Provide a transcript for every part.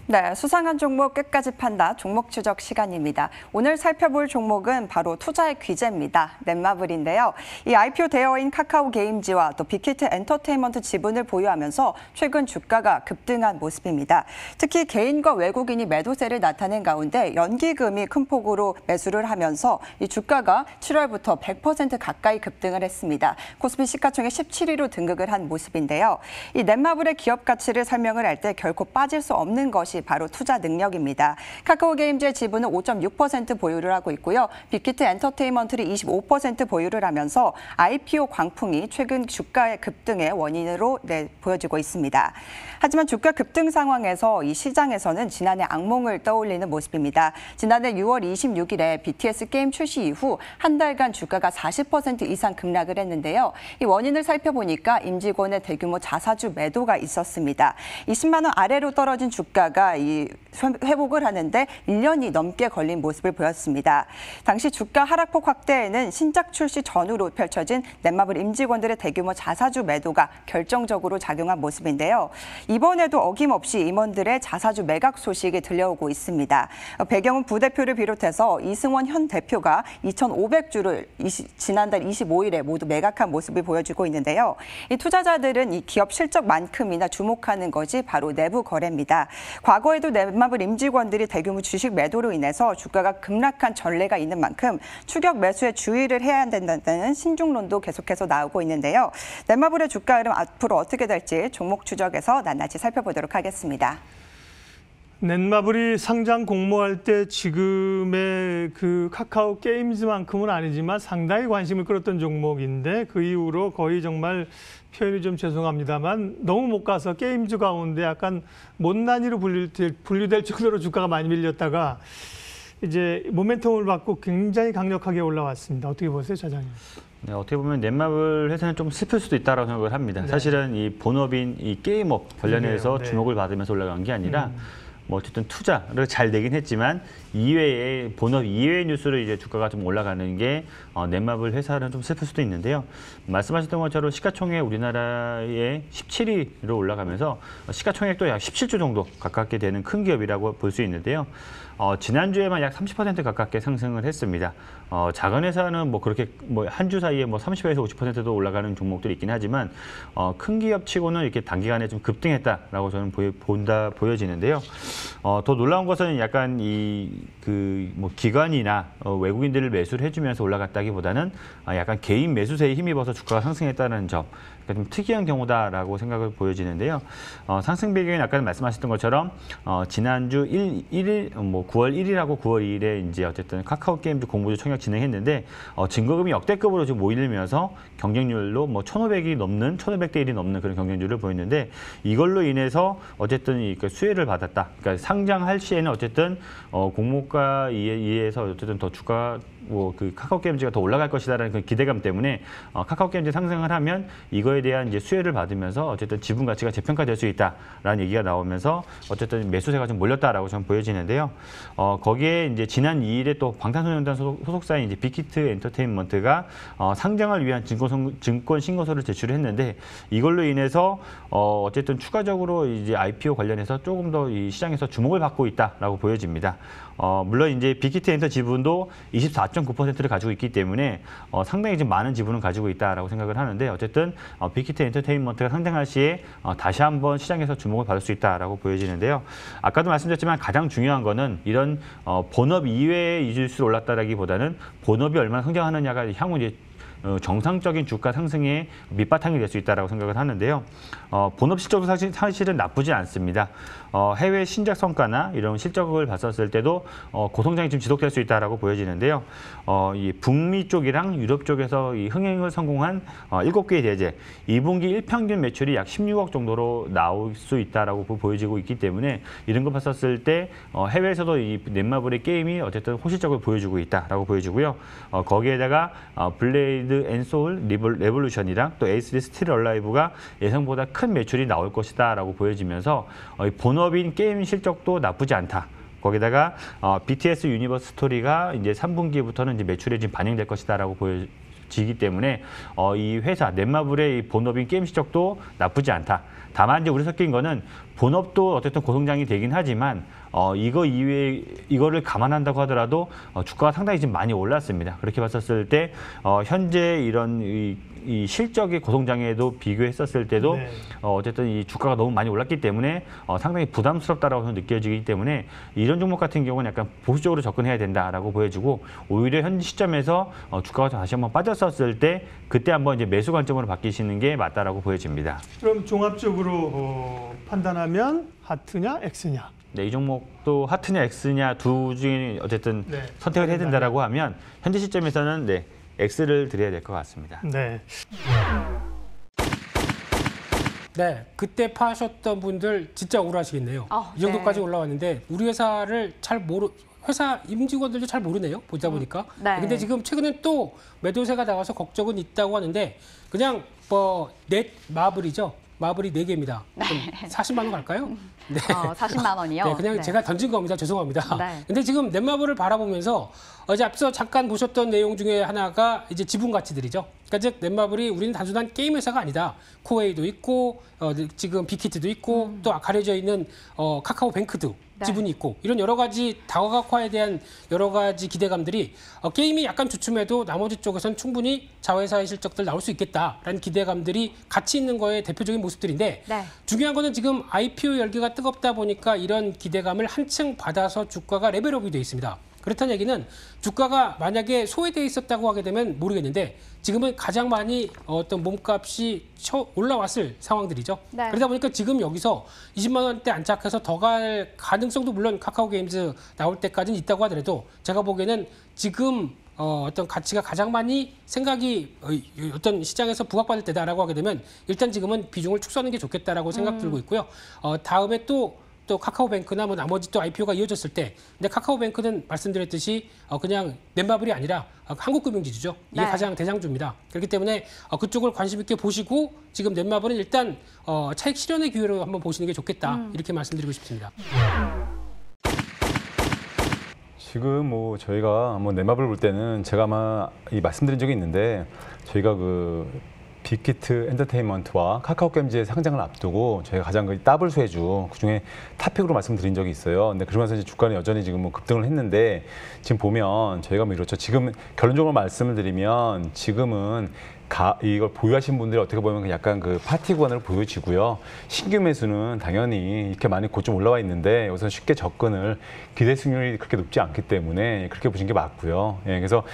네, 수상한 종목 끝까지 판다 종목 추적 시간입니다. 오늘 살펴볼 종목은 바로 투자의 귀재입니다. 넷마블인데요. 이 IPO 대여인 카카오 게임즈와 또 빅히트 엔터테인먼트 지분을 보유하면서 최근 주가가 급등한 모습입니다. 특히 개인과 외국인이 매도세를 나타낸 가운데 연기금이 큰 폭으로 매수를 하면서 이 주가가 7월부터 100% 가까이 급등을 했습니다. 코스피 시가총액 17위로 등극을 한 모습인데요. 이 넷마블의 기업 가치를 설명을 할 때 결코 빠질 수 없는 것이 바로 투자 능력입니다. 카카오 게임즈의 지분은 5.6% 보유를 하고 있고요. 빅히트 엔터테인먼트를 25% 보유를 하면서 IPO 광풍이 최근 주가의 급등의 원인으로 보여지고 있습니다. 하지만 주가 급등 상황에서 이 시장에서는 지난해 악몽을 떠올리는 모습입니다. 지난해 6월 26일에 BTS 게임 출시 이후 한 달간 주가가 40% 이상 급락을 했는데요. 이 원인을 살펴보니까 임직원의 대규모 자사주 매도가 있었습니다. 20만 원 아래로 떨어진 주가가 이 회복을 하는데 1년이 넘게 걸린 모습을 보였습니다. 당시 주가 하락폭 확대에는 신작 출시 전후로 펼쳐진 넷마블 임직원들의 대규모 자사주 매도가 결정적으로 작용한 모습인데요. 이번에도 어김없이 임원들의 자사주 매각 소식이 들려오고 있습니다. 배경은 부대표를 비롯해서 이승원 현 대표가 2,500주를 지난달 25일에 모두 매각한 모습을 보여주고 있는데요. 이 투자자들은 이 기업 실적만큼이나 주목하는 것이 바로 내부 거래입니다. 과거에도 넷마블 임직원들이 대규모 주식 매도로 인해서 주가가 급락한 전례가 있는 만큼 추격 매수에 주의를 해야 된다는 신중론도 계속해서 나오고 있는데요. 넷마블의 주가 흐름 앞으로 어떻게 될지 종목 추적에서 낱낱이 살펴보도록 하겠습니다. 넷마블이 상장 공모할 때 지금의 그 카카오 게임즈만큼은 아니지만 상당히 관심을 끌었던 종목인데 그 이후로 거의 정말 표현이 좀 죄송합니다만 너무 못 가서 게임즈 가운데 약간 못난이로 분류될 정도로 주가가 많이 밀렸다가 이제 모멘텀을 받고 굉장히 강력하게 올라왔습니다. 어떻게 보세요, 차장님? 네, 어떻게 보면 넷마블 회사는 좀 슬플 수도 있다고 생각을 합니다. 네. 사실은 이 본업인 이 게임업 관련해서 네. 주목을 받으면서 올라간 게 아니라 뭐 어쨌든 투자를 잘 되긴 했지만 이외에 본업 이외의 뉴스로 이제 주가가 좀 올라가는 게 넷마블 회사는 좀 슬플 수도 있는데요. 말씀하셨던 것처럼 시가총액 우리나라의 17위로 올라가면서 시가총액도 약 17조 정도 가깝게 되는 큰 기업이라고 볼 수 있는데요. 지난주에만 약 30% 가깝게 상승을 했습니다. 작은 회사는 뭐 그렇게 뭐 한 주 사이에 뭐 30에서 50%도 올라가는 종목들이 있긴 하지만 큰 기업치고는 이렇게 단기간에 좀 급등했다라고 저는 보여지는데요. 더 놀라운 것은 약간 뭐 기관이나 외국인들을 매수를 해주면서 올라갔다기보다는 약간 개인 매수세에 힘입어서 주가가 상승했다는 점. 좀 특이한 경우다라고 생각을 보여지는데요. 상승 배경은 아까 말씀하셨던 것처럼 지난주 9월 1일하고 9월 2일에 이제 어쨌든 카카오 게임즈 공모주 청약 진행했는데 증거금이 역대급으로 지금 몰리면서 경쟁률로 뭐 1,500대 1이 넘는 그런 경쟁률을 보였는데 이걸로 인해서 어쨌든 수혜를 받았다. 그러니까 상장할 시에는 어쨌든 공모가에 의해서 어쨌든 더 주가 그 카카오 게임즈가 더 올라갈 것이다라는 그 기대감 때문에 카카오 게임즈 상승을 하면 이거에 대한 이제 수혜를 받으면서 어쨌든 지분 가치가 재평가될 수 있다라는 얘기가 나오면서 어쨌든 매수세가 좀 몰렸다라고 저는 보여지는데요. 거기에 이제 지난 2일에 또 방탄소년단 소속사인 이제 빅히트 엔터테인먼트가 상장을 위한 증권 신고서를 제출했는데 이걸로 인해서 어쨌든 추가적으로 이제 IPO 관련해서 조금 더 이 시장에서 주목을 받고 있다라고 보여집니다. 물론 이제 빅히트 엔터 지분도 24.9%를 가지고 있기 때문에 상당히 좀 많은 지분을 가지고 있다라고 생각을 하는데 어쨌든 빅히트 엔터테인먼트가 상장할 시에 다시 한번 시장에서 주목을 받을 수 있다라고 보여지는데요. 아까도 말씀드렸지만 가장 중요한 거는 이런 본업 이외의 이주수로 올랐다라기보다는 본업이 얼마나 성장하느냐가 향후 이제 정상적인 주가 상승의 밑바탕이 될 수 있다고 생각을 하는데요. 본업 실적도 사실은 나쁘지 않습니다. 해외 신작 성과나 이런 실적을 봤었을 때도 고성장이 좀 지속될 수 있다고 보여지는데요. 이 북미 쪽이랑 유럽 쪽에서 이 흥행을 성공한 7개의 대제, 2분기 일평균 매출이 약 16억 정도로 나올 수 있다고 보여지고 있기 때문에 이런 거 봤었을 때 해외에서도 이 넷마블의 게임이 어쨌든 호실적을 보여주고 있다고 보여지고요. 거기에다가 블레이드 앤 소울 레볼루션이랑 또 에이스 스틸 얼라이브가 예상보다 큰 매출이 나올 것이다라고 보여지면서 본업인 게임 실적도 나쁘지 않다. 거기다가 BTS 유니버스 스토리가 이제 3분기부터는 이제 매출에 지금 반영될 것이다라고 보여지기 때문에 이 회사 넷마블의 이 본업인 게임 실적도 나쁘지 않다. 다만 이제 우리 섞인 거는 본업도 어쨌든 고성장이 되긴 하지만 이거 이외에 이거를 감안한다고 하더라도 주가가 상당히 지금 많이 올랐습니다. 그렇게 봤었을 때 현재 이런 이 실적의 고성장에도 비교했었을 때도 네. 어쨌든 이 주가가 너무 많이 올랐기 때문에 상당히 부담스럽다라고 느껴지기 때문에 이런 종목 같은 경우는 약간 보수적으로 접근해야 된다라고 보여지고 오히려 현 시점에서 주가가 다시 한번 빠졌었을 때 그때 한번 이제 매수 관점으로 바뀌시는 게 맞다라고 보여집니다. 그럼 종합적으로 판단하면 하트냐 X냐? 네, 이 종목도 하트냐 X냐 두 중에 어쨌든 네. 선택을 해야 된다라고 하면 현재 시점에서는 네, X를 드려야 될 것 같습니다. 네. 네, 그때 파셨던 분들 진짜 억울하시겠네요. 이 정도까지 네. 올라왔는데 우리 회사를 회사 임직원들도 잘 모르네요. 보다 보니까. 네. 근데 지금 최근에 또 매도세가 나와서 걱정은 있다고 하는데 그냥 넷 마블이죠. 마블이 4개입니다. 그럼 40만 원 갈까요? 네. 40만 원이요? 네, 그냥 네. 제가 던진 겁니다. 죄송합니다. 네. 근데 지금 넷마블을 바라보면서 어제 앞서 잠깐 보셨던 내용 중에 하나가 이제 지분 가치들이죠. 그러니까 즉 넷마블이 우리는 단순한 게임 회사가 아니다. 코웨이도 있고 지금 빅히트도 있고 또 가려져 있는 카카오뱅크도 네. 지분이 있고 이런 여러 가지 다각화에 대한 여러 가지 기대감들이 게임이 약간 주춤해도 나머지 쪽에선 충분히 자회사의 실적들 나올 수 있겠다라는 기대감들이 같이 있는 거에 대표적인 모습들인데 네. 중요한 거는 지금 IPO 열기가 뜨겁다 보니까 이런 기대감을 한층 받아서 주가가 레벨업이 돼 있습니다. 그렇다는 얘기는 주가가 만약에 소외돼 있었다고 하게 되면 모르겠는데 지금은 가장 많이 어떤 몸값이 올라왔을 상황들이죠. 네. 그러다 보니까 지금 여기서 20만 원대 안착해서 더 갈 가능성도 물론 카카오게임즈 나올 때까지는 있다고 하더라도 제가 보기에는 지금 어떤 가치가 가장 많이 생각이 어떤 시장에서 부각받을 때다라고 하게 되면 일단 지금은 비중을 축소하는 게 좋겠다라고 생각 들고 있고요. 다음에 또 카카오뱅크나 뭐 나머지 또 IPO가 이어졌을 때, 근데 카카오뱅크는 말씀드렸듯이 그냥 넷마블이 아니라 한국금융지주죠. 이게 네. 가장 대장주입니다. 그렇기 때문에 그쪽을 관심 있게 보시고 지금 넷마블은 일단 차익 실현의 기회로 한번 보시는 게 좋겠다 이렇게 말씀드리고 싶습니다. 지금 뭐 저희가 넷마블 볼 때는 제가 아마 말씀드린 적이 있는데 저희가 빅히트 엔터테인먼트와 카카오게임즈의 상장을 앞두고 저희가 가장 더블 수혜주 그중에 탑픽으로 말씀드린 적이 있어요. 근데 그러면서 이제 주가는 여전히 지금 급등을 했는데 지금 보면 저희가 이렇죠. 지금 결론적으로 말씀을 드리면 지금은 이걸 보유하신 분들이 어떻게 보면 약간 파티 구간으로 보여지고요. 신규 매수는 당연히 이렇게 많이 곧 좀 올라와 있는데 여기서 쉽게 접근을 기대 수익률이 그렇게 높지 않기 때문에 그렇게 보신 게 맞고요. 예, 그래서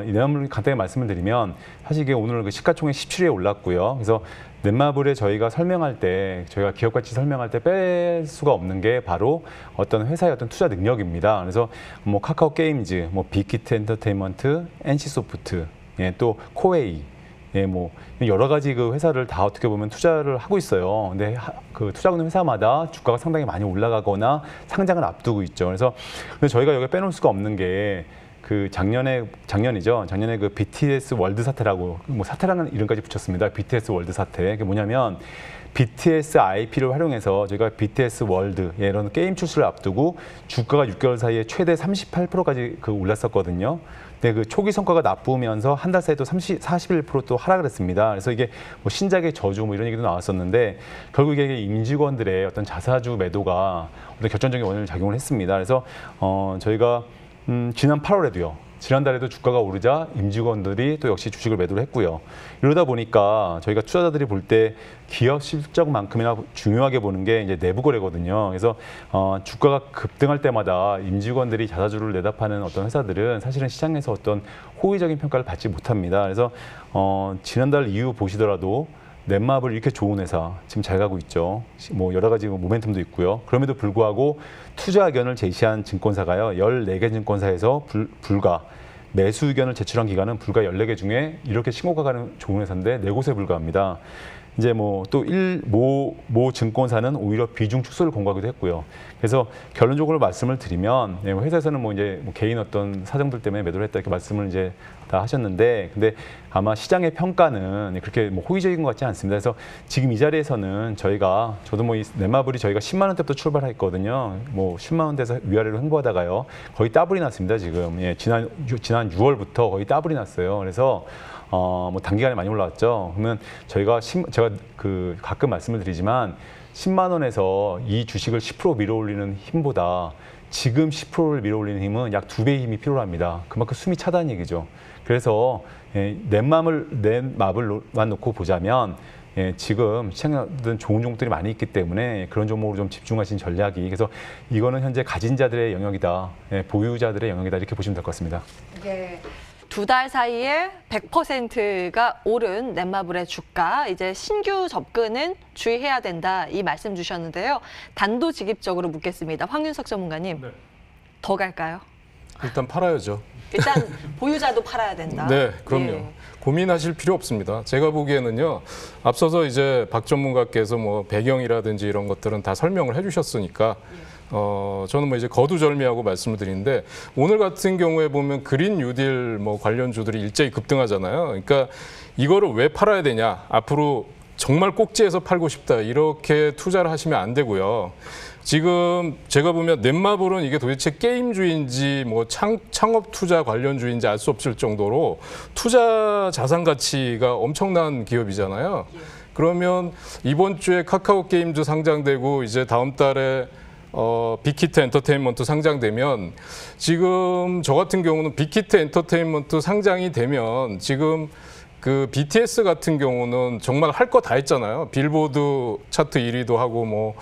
이 내용을 간단히 말씀을 드리면 사실 이게 오늘 시가총액 17위에 올랐고요. 그래서 넷마블에 저희가 설명할 때 저희가 기업 가치 설명할 때 뺄 수가 없는 게 바로 어떤 회사의 어떤 투자 능력입니다. 그래서 뭐 카카오 게임즈, 뭐 빅히트 엔터테인먼트, NC소프트, 예, 또 코웨이 예, 뭐 여러 가지 회사를 다 어떻게 보면 투자를 하고 있어요. 근데 투자하는 회사마다 주가가 상당히 많이 올라가거나 상장을 앞두고 있죠. 그래서 근데 저희가 여기 빼놓을 수가 없는 게 작년이죠. 작년에 BTS 월드 사태라고 뭐 사태라는 이름까지 붙였습니다. BTS 월드 사태. 그게 뭐냐면 BTS IP를 활용해서 저희가 BTS 월드 이런 게임 출시를 앞두고 주가가 6개월 사이에 최대 38%까지 올랐었거든요. 근데 초기 성과가 나쁘면서 한 달 사이에 또 41%또 하락을 했습니다. 그래서 이게 뭐 신작의 저주 뭐 이런 얘기도 나왔었는데 결국 이게 임직원들의 어떤 자사주 매도가 어떤 결정적인 원인을 작용을 했습니다. 그래서 저희가 지난 8월에도요. 지난달에도 주가가 오르자 임직원들이 또 역시 주식을 매도를 했고요. 이러다 보니까 저희가 투자자들이 볼 때 기업 실적만큼이나 중요하게 보는 게 이제 내부 거래거든요. 그래서 주가가 급등할 때마다 임직원들이 자사주를 내다 파는 어떤 회사들은 사실은 시장에서 어떤 호의적인 평가를 받지 못합니다. 그래서 지난달 이후 보시더라도 넷마블 이렇게 좋은 회사 지금 잘 가고 있죠. 뭐 여러 가지 모멘텀도 있고요. 그럼에도 불구하고 투자 의견을 제시한 증권사가요. 14개 증권사에서 불과 매수 의견을 제출한 기관은 불과 14개 중에 이렇게 신고가 가는 좋은 회사인데 4곳에 불과합니다. 이제 뭐 또 모 증권사는 오히려 비중 축소를 공고하기도 했고요. 그래서 결론적으로 말씀을 드리면 회사에서는 뭐 이제 개인 어떤 사정들 때문에 매도를 했다 이렇게 말씀을 이제 다 하셨는데 근데 아마 시장의 평가는 그렇게 뭐 호의적인 것 같지 않습니다. 그래서 지금 이 자리에서는 저도 뭐 이 넷마블이 저희가 10만 원대부터 출발했거든요. 뭐 10만 원대에서 위아래로 횡보하다가요. 거의 더블이 났습니다. 지금 예, 지난 6월부터 거의 더블이 났어요. 그래서 뭐 단기간에 많이 올라왔죠. 그러면 제가 가끔 말씀을 드리지만 10만 원에서 이 주식을 10% 밀어올리는 힘보다 지금 10%를 밀어올리는 힘은 약 2배의 힘이 필요합니다. 그만큼 숨이 차다는 얘기죠. 그래서 넷마블만 놓고 보자면 지금 시장에는 좋은 종목들이 많이 있기 때문에 그런 종목으로 좀 집중하신 전략이, 그래서 이거는 현재 가진 자들의 영역이다, 보유자들의 영역이다, 이렇게 보시면 될 것 같습니다. 예. 2달 사이에 100%가 오른 넷마블의 주가, 이제 신규 접근은 주의해야 된다, 이 말씀 주셨는데요. 단도직입적으로 묻겠습니다. 황윤석 전문가님, 네. 더 갈까요? 일단 팔아야죠. 일단 보유자도 팔아야 된다. 네, 그럼요. 예. 고민하실 필요 없습니다. 제가 보기에는요, 앞서서 이제 박 전문가께서 뭐 배경이라든지 이런 것들은 다 설명을 해주셨으니까 저는 뭐 이제 거두절미하고 말씀을 드리는데, 오늘 같은 경우에 보면 그린 뉴딜 뭐 관련주들이 일제히 급등하잖아요. 그러니까 이거를 왜 팔아야 되냐? 앞으로 정말 꼭지에서 팔고 싶다, 이렇게 투자를 하시면 안 되고요. 지금 제가 보면 넷마블은 이게 도대체 게임주인지 뭐 창업 투자 관련주인지 알 수 없을 정도로 투자 자산 가치가 엄청난 기업이잖아요. 그러면 이번 주에 카카오 게임즈 상장되고 이제 다음 달에 빅히트 엔터테인먼트 상장되면, 지금 저 같은 경우는 빅히트 엔터테인먼트 상장이 되면 지금 그 BTS 같은 경우는 정말 할 거 다 했잖아요. 빌보드 차트 1위도 하고 뭐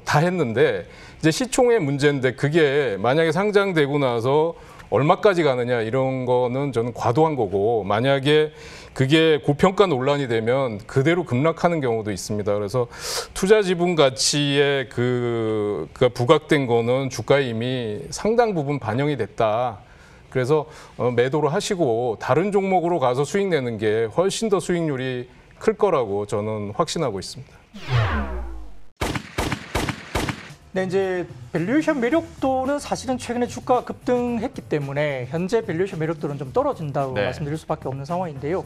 다 했는데, 이제 시총의 문제인데, 그게 만약에 상장되고 나서 얼마까지 가느냐, 이런 거는 저는 과도한 거고, 만약에 그게 고평가 논란이 되면 그대로 급락하는 경우도 있습니다. 그래서 투자 지분 가치에 그가 부각된 거는 주가에 이미 상당 부분 반영이 됐다. 그래서 매도를 하시고 다른 종목으로 가서 수익 내는 게 훨씬 더 수익률이 클 거라고 저는 확신하고 있습니다. 네, 이제 밸류에이션 매력도는 사실은 최근에 주가가 급등했기 때문에 현재 밸류에이션 매력도는 좀 떨어진다고 말씀드릴 수밖에 없는 상황인데요.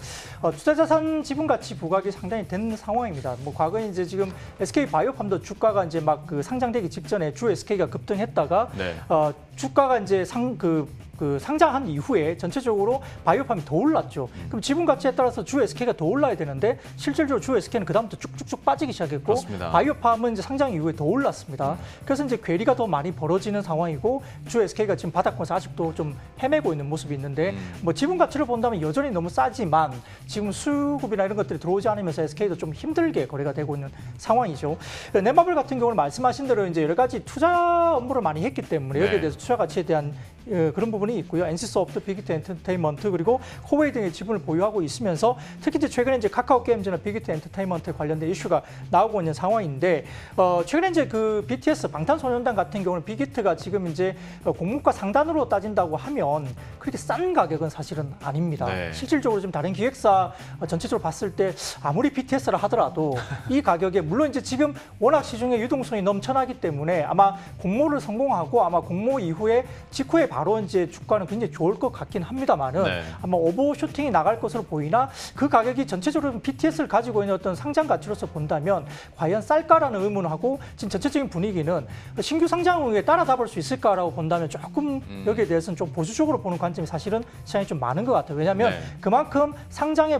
투자자산 지분 가치 부각이 상당히 된 상황입니다. 뭐 과거에 이제 지금 SK 바이오팜도 주가가 이제 막 그 상장되기 직전에 주 SK가 급등했다가 주가가 이제 상장한 이후에 전체적으로 바이오팜이 더 올랐죠. 그럼 지분 가치에 따라서 주 SK가 더 올라야 되는데, 실질적으로 주 SK는 그다음부터 쭉쭉쭉 빠지기 시작했고, 그렇습니다. 바이오팜은 이제 상장 이후에 더 올랐습니다. 그래서 이제 괴리가 더 많이 벌어지는 상황이고, 주 SK가 지금 바닥권에서 아직도 좀 헤매고 있는 모습이 있는데, 뭐 지분 가치를 본다면 여전히 너무 싸지만 지금 수급이나 이런 것들이 들어오지 않으면서 SK도 좀 힘들게 거래가 되고 있는 상황이죠. 넷마블 같은 경우는 말씀하신 대로 이제 여러 가지 투자 업무를 많이 했기 때문에 여기에 대해서 투자 가치에 대한 그런 부분이 있고요. NC소프트, 빅히트 엔터테인먼트, 그리고 코웨이 등의 지분을 보유하고 있으면서, 특히 이제 최근에 이제 카카오 게임즈나 빅히트 엔터테인먼트에 관련된 이슈가 나오고 있는 상황인데, 최근에 이제 그 BTS 방탄소년단 같은 경우는 빅히트가 지금 이제 공모가 상단으로 따진다고 하면 그렇게 싼 가격은 사실은 아닙니다. 실질적으로 지금 다른 기획사 전체적으로 봤을 때 아무리 BTS라 하더라도 이 가격에, 물론 이제 지금 워낙 시중에 유동성이 넘쳐나기 때문에 아마 공모를 성공하고 아마 공모 이후에 직후에 바로 이제 주가는 굉장히 좋을 것 같긴 합니다만은 아마 오버슈팅이 나갈 것으로 보이나, 그 가격이 전체적으로 BTS를 가지고 있는 어떤 상장 가치로서 본다면 과연 쌀까라는 의문하고, 지금 전체적인 분위기는 신규 상장 후에 따라잡을 수 있을까라고 본다면 조금 여기에 대해서는 좀 보수적으로 보는 관점이 사실은 시장이 좀 많은 것 같아요. 왜냐하면 그만큼 상장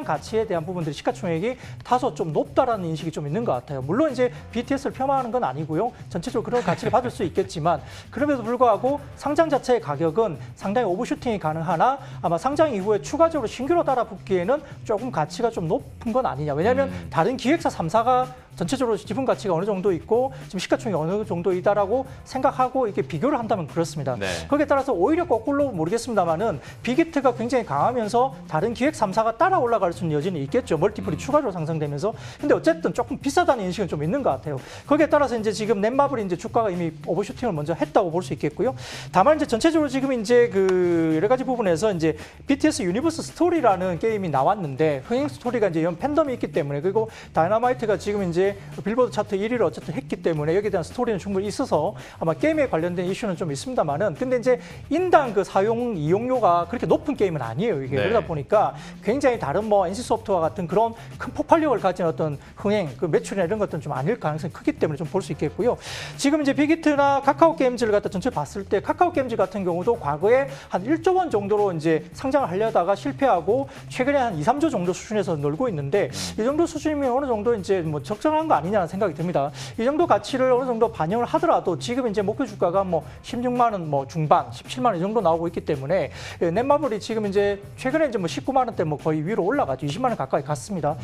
가치에 대한 부분들이, 시가총액이 다소 좀 높다라는 인식이 좀 있는 것 같아요. 물론 이제 BTS를 폄하하는 건 아니고요. 전체적으로 그런 가치를 받을 수 있겠지만, 그럼에도 불구하고 상장 자체의 가격은 상당히 오버슈팅이 가능하나, 아마 상장 이후에 추가적으로 신규로 따라붙기에는 조금 가치가 좀 높은 건 아니냐. 왜냐하면 다른 기획사 3사가 전체적으로 지분 가치가 어느 정도 있고 지금 시가총액이 어느 정도이다라고 생각하고 이렇게 비교를 한다면 그렇습니다. 거기에 따라서 오히려 거꾸로 모르겠습니다만은, 빅히트가 굉장히 강하면서 다른 기획 3사가 따라 올라갈 수 있는 여지는 있겠죠. 멀티플이 추가적으로 상승되면서. 근데 어쨌든 조금 비싸다는 인식은 좀 있는 것 같아요. 거기에 따라서 이제 지금 넷마블이 이제 주가가 이미 오버슈팅을 먼저 했다고 볼 수 있겠고요. 다만 이제 전체적으로 지금 이제 그 여러 가지 부분에서 이제 BTS 유니버스 스토리라는 게임이 나왔는데, 흥행 스토리가 이제 이런 팬덤이 있기 때문에, 그리고 다이너마이트가 지금 이제 빌보드 차트 1위를 어쨌든 했기 때문에 여기에 대한 스토리는 충분히 있어서 아마 게임에 관련된 이슈는 좀 있습니다만은, 근데 이제 인당 그 사용 이용료가 그렇게 높은 게임은 아니에요. 이게 그러다 보니까 굉장히 다른 뭐 NC소프트와 같은 그런 큰 폭발력을 가진 어떤 흥행, 그 매출이나 이런 것들은 좀 아닐 가능성이 크기 때문에 좀 볼 수 있겠고요. 지금 이제 빅히트나 카카오 게임즈를 갖다 전체 봤을 때, 카카오 게임즈 같은 경우도 과거에 한 1조 원 정도로 이제 상장을 하려다가 실패하고 최근에 한 2, 3조 정도 수준에서 놀고 있는데, 이 정도 수준이면 어느 정도 이제 뭐 적정 적정한 거 아니냐는 생각이 듭니다. 이 정도 가치를 어느 정도 반영을 하더라도 지금 이제 목표 주가가 뭐 16만 원 뭐 중반, 17만 원 이 정도 나오고 있기 때문에 넷마블이 지금 이제 최근에 이제 뭐 19만 원대 뭐 거의 위로 올라가죠. 20만 원 가까이 갔습니다.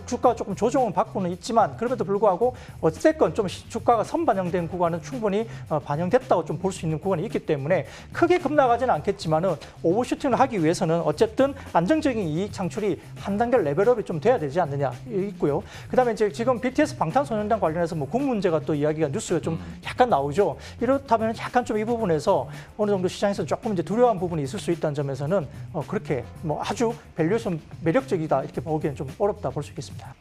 주가 조금 조정은 받고는 있지만 그럼에도 불구하고 어쨌건 좀 주가가 선반영된 구간은 충분히 반영됐다고 좀 볼 수 있는 구간이 있기 때문에 크게 급락하지는 않겠지만은 오버슈팅을 하기 위해서는 어쨌든 안정적인 이익 창출이 한 단계 레벨업이 좀 돼야 되지 않느냐 있고요. 그다음에 이제 지금 BTS 방탄소년단 관련해서 뭐 군 문제가 또 이야기가 뉴스가 좀 약간 나오죠. 이렇다면 약간 좀 이 부분에서 어느 정도 시장에서 조금 이제 두려워한 부분이 있을 수 있다는 점에서는 그렇게 뭐 아주 밸류에이션 매력적이다 이렇게 보기에는 좀 어렵다 볼 수 있겠습니다.